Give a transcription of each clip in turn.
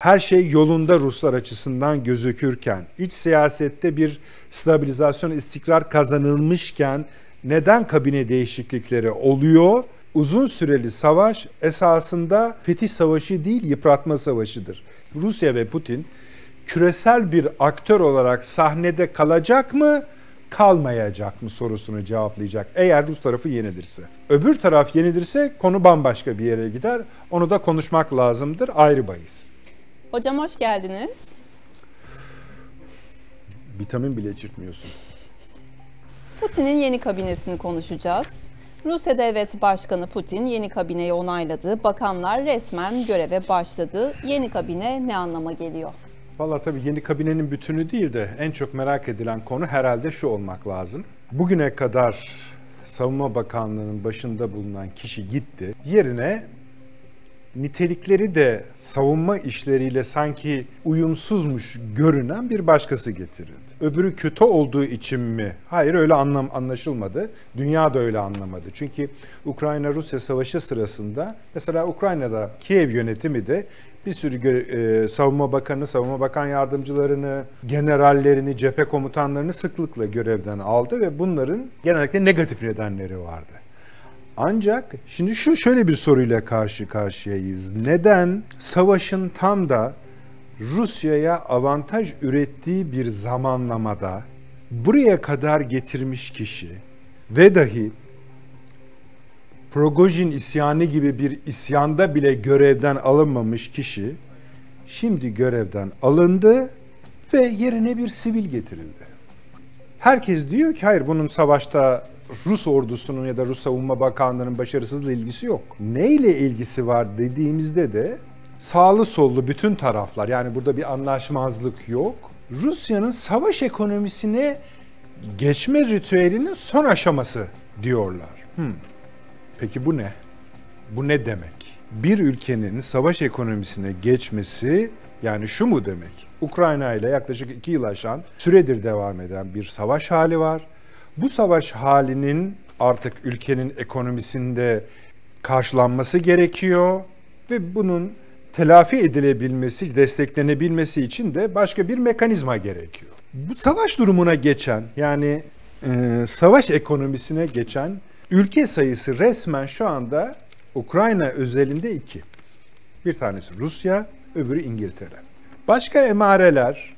her şey yolunda Ruslar açısından gözükürken, iç siyasette bir stabilizasyon, istikrar kazanılmışken neden kabine değişiklikleri oluyor? Uzun süreli savaş esasında fetih savaşı değil, yıpratma savaşıdır. Rusya ve Putin küresel bir aktör olarak sahnede kalacak mı, kalmayacak mı sorusunu cevaplayacak eğer Rus tarafı yenilirse. Öbür taraf yenilirse konu bambaşka bir yere gider. Onu da konuşmak lazımdır. Ayrı bahis. Hocam hoş geldiniz. Vitamin bile içirtmiyorsun. Putin'in yeni kabinesini konuşacağız. Rusya Devlet Başkanı Putin yeni kabineyi onayladı. Bakanlar resmen göreve başladı. Yeni kabine ne anlama geliyor? Vallahi tabii yeni kabinenin bütünü değil de en çok merak edilen konu herhalde şu olmak lazım. Bugüne kadar Savunma Bakanlığı'nın başında bulunan kişi gitti. Yerine nitelikleri de savunma işleriyle sanki uyumsuzmuş görünen bir başkası getirildi. Öbürü kötü olduğu için mi? Hayır, öyle anlaşılmadı. Dünya da öyle anlamadı. Çünkü Ukrayna-Rusya savaşı sırasında mesela Ukrayna'da Kiev yönetimi de bir sürü savunma bakanı, savunma bakan yardımcılarını, generallerini, cephe komutanlarını sıklıkla görevden aldı ve bunların genellikle negatif nedenleri vardı. Ancak şimdi şöyle bir soruyla karşı karşıyayız. Neden savaşın tam da Rusya'ya avantaj ürettiği bir zamanlamada buraya kadar getirmiş kişi ve dahi Prigojin isyanı gibi bir isyanda bile görevden alınmamış kişi şimdi görevden alındı ve yerine bir sivil getirildi. Herkes diyor ki hayır, bunun savaşta Rus ordusunun ya da Rus Savunma Bakanlığı'nın başarısızlığı ilgisi yok. Neyle ilgisi var dediğimizde de sağlı sollu bütün taraflar, yani burada bir anlaşmazlık yok, Rusya'nın savaş ekonomisine geçme ritüelinin son aşaması diyorlar. Peki bu ne? Bu ne demek? Bir ülkenin savaş ekonomisine geçmesi yani şu mu demek? Ukrayna ile yaklaşık 2 yıl aşan süredir devam eden bir savaş hali var. Bu savaş halinin artık ülkenin ekonomisinde karşılanması gerekiyor ve bunun telafi edilebilmesi, desteklenebilmesi için de başka bir mekanizma gerekiyor. Bu savaş durumuna geçen, yani savaş ekonomisine geçen ülke sayısı resmen şu anda Ukrayna özelinde 2. Bir tanesi Rusya, öbürü İngiltere. Başka emareler,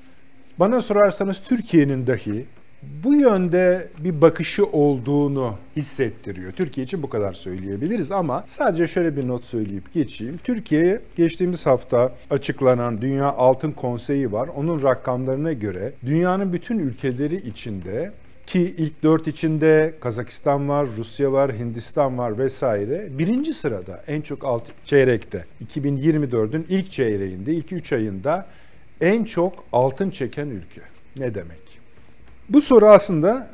bana sorarsanız Türkiye'nin dahi bu yönde bir bakışı olduğunu hissettiriyor. Türkiye için bu kadar söyleyebiliriz ama sadece şöyle bir not söyleyip geçeyim. Türkiye geçtiğimiz hafta açıklanan Dünya Altın Konseyi var. Onun rakamlarına göre dünyanın bütün ülkeleri içinde, ki ilk 4 içinde Kazakistan var, Rusya var, Hindistan var vesaire, birinci sırada en çok çeyrekte 2024'ün ilk çeyreğinde, ilk 3 ayında en çok altın çeken ülke. Ne demek? Bu soru aslında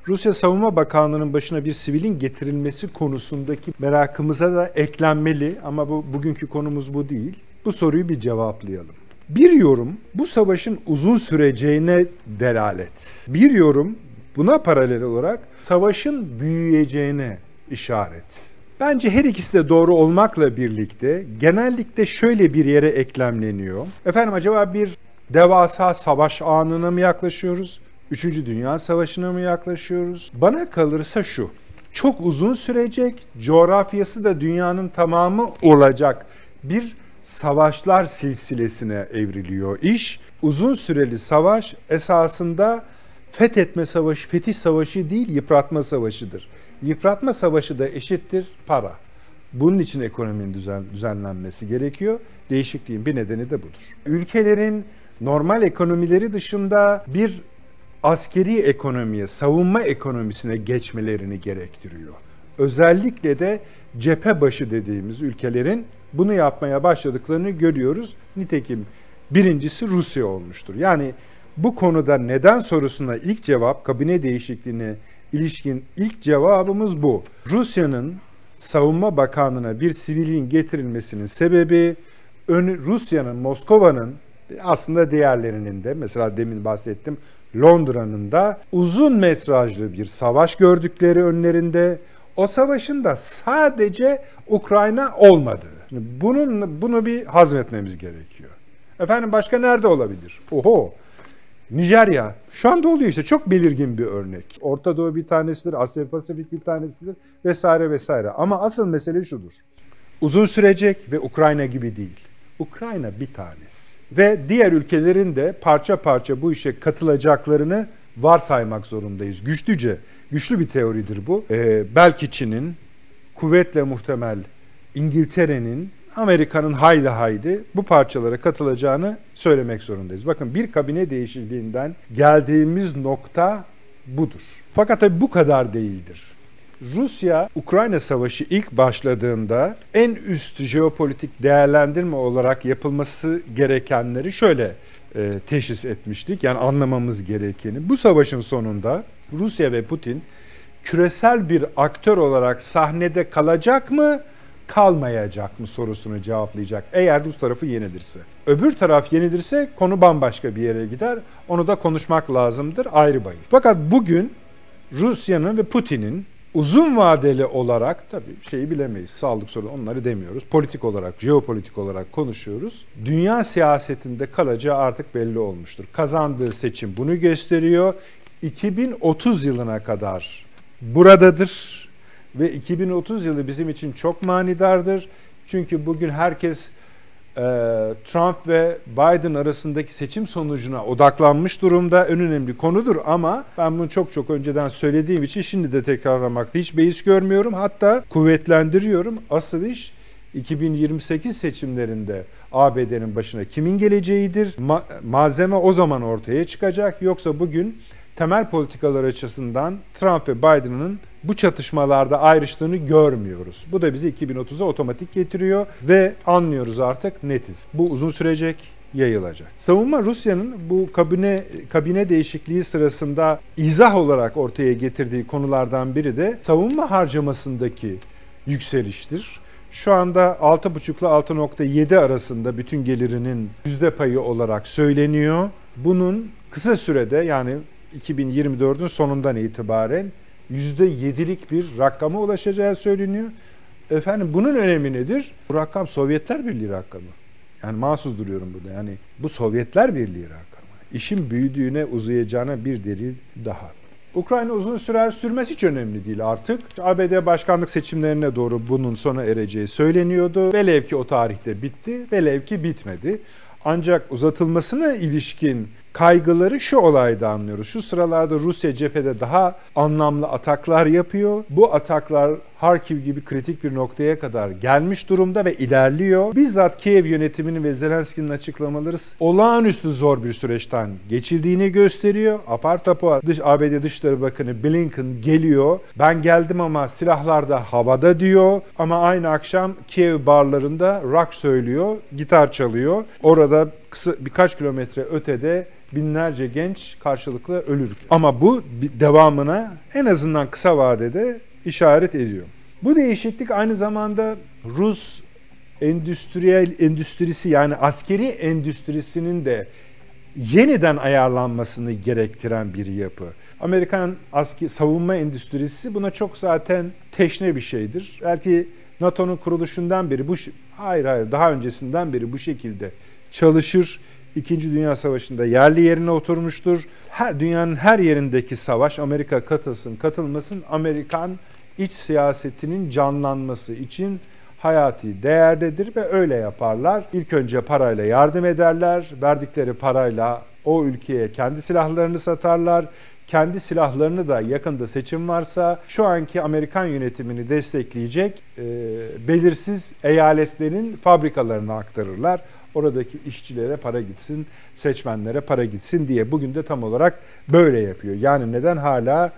Rusya Savunma Bakanlığı'nın başına bir sivilin getirilmesi konusundaki merakımıza da eklenmeli ama bugünkü konumuz bu değil. Bu soruyu bir cevaplayalım. Bir yorum bu savaşın uzun süreceğine delalet. Bir yorum buna paralel olarak savaşın büyüyeceğine işaret. Bence her ikisi de doğru olmakla birlikte genellikle şöyle bir yere eklemleniyor. Efendim, acaba bir devasa savaş anına mı yaklaşıyoruz? 3. Dünya Savaşı'na mı yaklaşıyoruz? Bana kalırsa şu: çok uzun sürecek, coğrafyası da dünyanın tamamı olacak bir savaşlar silsilesine evriliyor iş. Uzun süreli savaş esasında fethetme savaşı, fetih savaşı değil, yıpratma savaşıdır. Yıpratma savaşı da eşittir para. Bunun için ekonominin düzenlenmesi gerekiyor. Değişikliğin bir nedeni de budur. Ülkelerin normal ekonomileri dışında bir askeri ekonomiye, savunma ekonomisine geçmelerini gerektiriyor. Özellikle de cephe başı dediğimiz ülkelerin bunu yapmaya başladıklarını görüyoruz. Nitekim birincisi Rusya olmuştur. Yani bu konuda neden sorusuna ilk cevap, kabine değişikliğine ilişkin ilk cevabımız bu. Rusya'nın Savunma Bakanlığı'na bir sivilin getirilmesinin sebebi Rusya'nın, Moskova'nın, aslında diğerlerinin de, mesela demin bahsettim, Londra'nın da uzun metrajlı bir savaş gördükleri önlerinde, o savaşın da sadece Ukrayna olmadığı. Bunu bir hazmetmemiz gerekiyor. Efendim başka nerede olabilir? Oho! Nijerya. Şu anda oluyor işte. Çok belirgin bir örnek. Orta Doğu bir tanesidir, Asya Pasifik bir tanesidir vesaire vesaire. Ama asıl mesele şudur. Uzun sürecek ve Ukrayna gibi değil. Ukrayna bir tanesi. Ve diğer ülkelerin de parça parça bu işe katılacaklarını varsaymak zorundayız. Güçlü bir teoridir bu. Belki Çin'in, kuvvetle muhtemel İngiltere'nin, Amerika'nın haydi bu parçalara katılacağını söylemek zorundayız. Bakın bir kabine değişikliğinden geldiğimiz nokta budur. Fakat tabii bu kadar değildir. Rusya-Ukrayna savaşı ilk başladığında en üst jeopolitik değerlendirme olarak yapılması gerekenleri şöyle teşhis etmiştik. Yani anlamamız gerekeni. Bu savaşın sonunda Rusya ve Putin küresel bir aktör olarak sahnede kalacak mı, kalmayacak mı sorusunu cevaplayacak eğer Rus tarafı yenilirse. Öbür taraf yenilirse konu bambaşka bir yere gider. Onu da konuşmak lazımdır, ayrı bahis. Fakat bugün Rusya'nın ve Putin'in uzun vadeli olarak, tabii şeyi bilemeyiz, sağlık sorunu onları demiyoruz. Politik olarak, jeopolitik olarak konuşuyoruz. Dünya siyasetinde kalacağı artık belli olmuştur. Kazandığı seçim bunu gösteriyor. 2030 yılına kadar buradadır. Ve 2030 yılı bizim için çok manidardır. Çünkü bugün herkes Trump ve Biden arasındaki seçim sonucuna odaklanmış durumda. En önemli konudur ama ben bunu çok önceden söylediğim için şimdi de tekrarlamakta hiç beis görmüyorum. Hatta kuvvetlendiriyorum. Asıl iş 2028 seçimlerinde ABD'nin başına kimin geleceğidir. Malzeme o zaman ortaya çıkacak. Yoksa bugün temel politikalar açısından Trump ve Biden'ın bu çatışmalarda ayrıştığını görmüyoruz. Bu da bizi 2030'a otomatik getiriyor ve anlıyoruz artık, netiz. Bu uzun sürecek, yayılacak. Savunma Rusya'nın bu kabine değişikliği sırasında izah olarak ortaya getirdiği konulardan biri de savunma harcamasındaki yükseliştir. Şu anda 6,5 ile 6,7 arasında bütün gelirinin yüzde payı olarak söyleniyor. Bunun kısa sürede, yani 2024'ün sonundan itibaren %7'lik bir rakama ulaşacağı söyleniyor. Efendim bunun önemi nedir? Bu rakam Sovyetler Birliği rakamı. Yani mahsus duruyorum burada. Yani bu Sovyetler Birliği rakamı. İşin büyüdüğüne, uzayacağına bir delil daha. Ukrayna uzun süre sürmez hiç önemli değil artık. ABD başkanlık seçimlerine doğru bunun sona ereceği söyleniyordu. Velev ki o tarihte bitti, velev ki bitmedi. Ancak uzatılmasına ilişkin kaygıları şu olayda anlıyoruz. Şu sıralarda Rusya cephede daha anlamlı ataklar yapıyor. Bu ataklar Harkiv gibi kritik bir noktaya kadar gelmiş durumda ve ilerliyor. Bizzat Kiev yönetiminin ve Zelenski'nin açıklamaları olağanüstü zor bir süreçten geçildiğini gösteriyor. Apar topar ABD Dışişleri Bakanı Blinken geliyor. Ben geldim ama silahlar da havada diyor. Ama aynı akşam Kiev barlarında rock söylüyor, gitar çalıyor. Orada birkaç kilometre ötede binlerce genç karşılıklı ölürken. Ama bu devamına en azından kısa vadede işaret ediyor. Bu değişiklik aynı zamanda Rus endüstrisi, yani askeri endüstrisinin de yeniden ayarlanmasını gerektiren bir yapı. Amerikan savunma endüstrisi buna çok zaten teşne bir şeydir. Belki NATO'nun kuruluşundan beri hayır daha öncesinden beri bu şekilde çalışır. İkinci Dünya Savaşı'nda yerli yerine oturmuştur. Dünyanın her yerindeki savaş, Amerika katılmasın, Amerikan iç siyasetinin canlanması için hayati değerdedir ve öyle yaparlar. İlk önce parayla yardım ederler. Verdikleri parayla o ülkeye kendi silahlarını satarlar. Kendi silahlarını da yakında seçim varsa şu anki Amerikan yönetimini destekleyecek belirsiz eyaletlerin fabrikalarına aktarırlar. Oradaki işçilere para gitsin, seçmenlere para gitsin diye. Bugün de tam olarak böyle yapıyor. Yani neden hala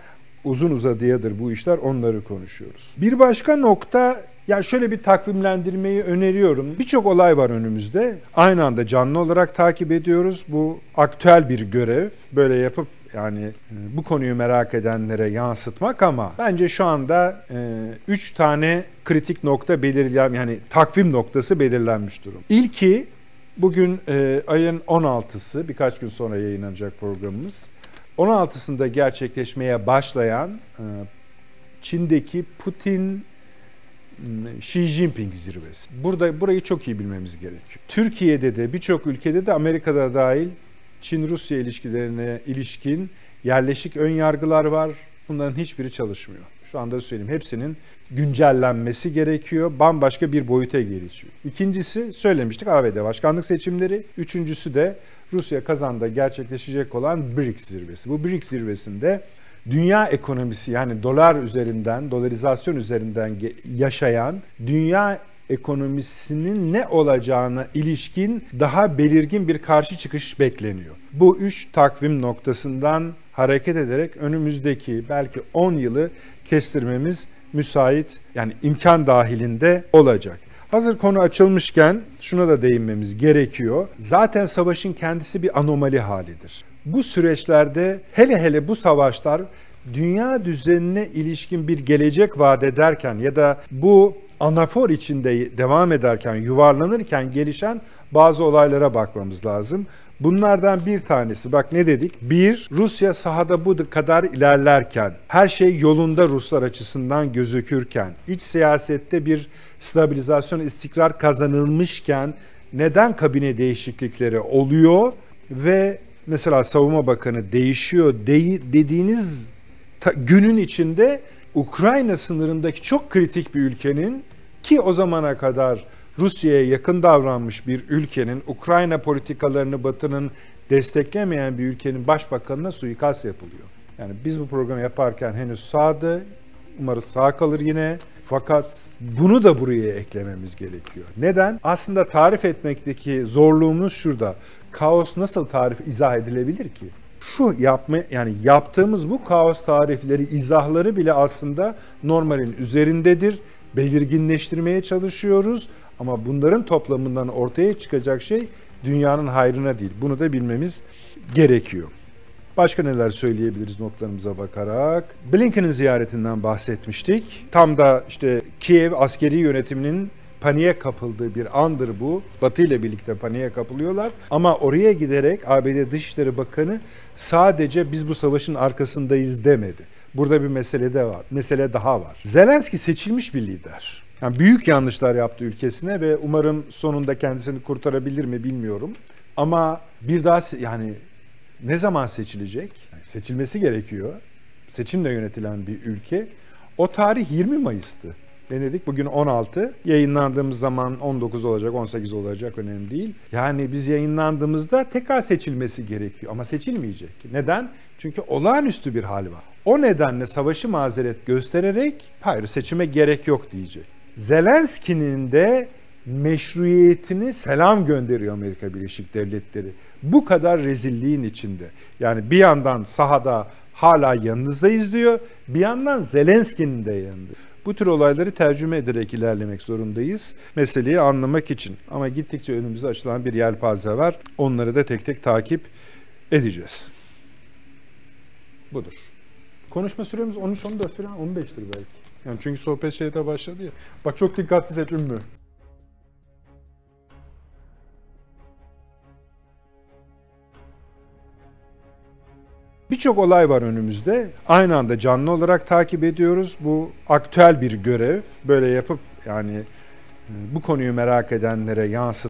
uzun uzadıyadır bu işler, onları konuşuyoruz. Bir başka nokta, ya şöyle bir takvimlendirmeyi öneriyorum. Birçok olay var önümüzde. Aynı anda canlı olarak takip ediyoruz. Bu aktüel bir görev. Böyle yapıp yani bu konuyu merak edenlere yansıtmak, ama bence şu anda 3 tane kritik nokta yani takvim noktası belirlenmiş durum. İlki bugün ayın 16'sı, birkaç gün sonra yayınlanacak programımız. 16'sında gerçekleşmeye başlayan Çin'deki Putin Xi Jinping zirvesi. Burayı çok iyi bilmemiz gerekiyor. Türkiye'de de birçok ülkede de Amerika'da dahil Çin-Rusya ilişkilerine ilişkin yerleşik ön yargılar var. Bunların hiçbiri çalışmıyor. Şu anda söyleyeyim, hepsinin güncellenmesi gerekiyor. Bambaşka bir boyuta gelişiyor. İkincisi, söylemiştik, ABD başkanlık seçimleri. Üçüncüsü de Rusya Kazan'da gerçekleşecek olan BRICS zirvesi. Bu BRICS zirvesinde dünya ekonomisi, yani dolar üzerinden, dolarizasyon üzerinden yaşayan dünya ekonomisinin ne olacağına ilişkin daha belirgin bir karşı çıkış bekleniyor. Bu 3 takvim noktasından hareket ederek önümüzdeki belki 10 yılı kestirmemiz müsait, yani imkan dahilinde olacak. Hazır konu açılmışken şuna da değinmemiz gerekiyor. Zaten savaşın kendisi bir anomali halidir. Bu süreçlerde, hele hele bu savaşlar dünya düzenine ilişkin bir gelecek vaat ederken ya da bu anafor içinde devam ederken, yuvarlanırken gelişen bazı olaylara bakmamız lazım. Bunlardan bir tanesi, bak ne dedik? Bir, Rusya sahada bu kadar ilerlerken, her şey yolunda Ruslar açısından gözükürken, iç siyasette bir stabilizasyon, istikrar kazanılmışken neden kabine değişiklikleri oluyor ve mesela Savunma Bakanı değişiyor dediğiniz günün içinde Ukrayna sınırındaki çok kritik bir ülkenin, ki o zamana kadar Rusya'ya yakın davranmış bir ülkenin, Ukrayna politikalarını Batı'nın desteklemeyen bir ülkenin başbakanına suikast yapılıyor. Yani biz bu programı yaparken henüz sağdı, umarız sağ kalır yine. Fakat bunu da buraya eklememiz gerekiyor. Neden? Aslında tarif etmekteki zorluğumuz şurada. Kaos nasıl izah edilebilir ki? Yani yaptığımız bu kaos tarifleri, izahları bile aslında normalin üzerindedir. Belirginleştirmeye çalışıyoruz ama bunların toplamından ortaya çıkacak şey dünyanın hayrına değil. Bunu da bilmemiz gerekiyor. Başka neler söyleyebiliriz notlarımıza bakarak? Blinken'in ziyaretinden bahsetmiştik. Tam da işte Kiev askeri yönetiminin paniğe kapıldığı bir andır bu. Batı ile birlikte paniğe kapılıyorlar. Ama oraya giderek ABD Dışişleri Bakanı sadece biz bu savaşın arkasındayız demedi. Burada bir mesele daha var. Zelenski seçilmiş bir lider. Yani büyük yanlışlar yaptı ülkesine ve umarım sonunda kendisini kurtarabilir mi bilmiyorum. Ama bir daha ne zaman seçilecek? Seçilmesi gerekiyor. Seçimle yönetilen bir ülke. O tarih 20 Mayıs'tı. Ne dedik? Bugün 16. Yayınlandığımız zaman 19 olacak, 18 olacak, önemli değil. Yani biz yayınlandığımızda tekrar seçilmesi gerekiyor ama seçilmeyecek. Neden? Çünkü olağanüstü bir hal var. O nedenle savaşı mazeret göstererek hayır seçime gerek yok diyecek. Zelenski'nin de meşruiyetini selam gönderiyor Amerika Birleşik Devletleri. Bu kadar rezilliğin içinde. Yani bir yandan sahada hala yanınızdayız diyor, bir yandan Zelenski'nin de yanında. Bu tür olayları tercüme ederek ilerlemek zorundayız meseleyi anlamak için. Ama gittikçe önümüze açılan bir yelpaze var. Onları da tek tek takip edeceğiz. Budur. Konuşma süremiz 13-14 falan 15'tir belki. Yani çünkü sohbet şeyde başladı ya. Bak çok dikkatli seç Ümmü. Birçok olay var önümüzde. Aynı anda canlı olarak takip ediyoruz. Bu aktüel bir görev. Böyle yapıp yani bu konuyu merak edenlere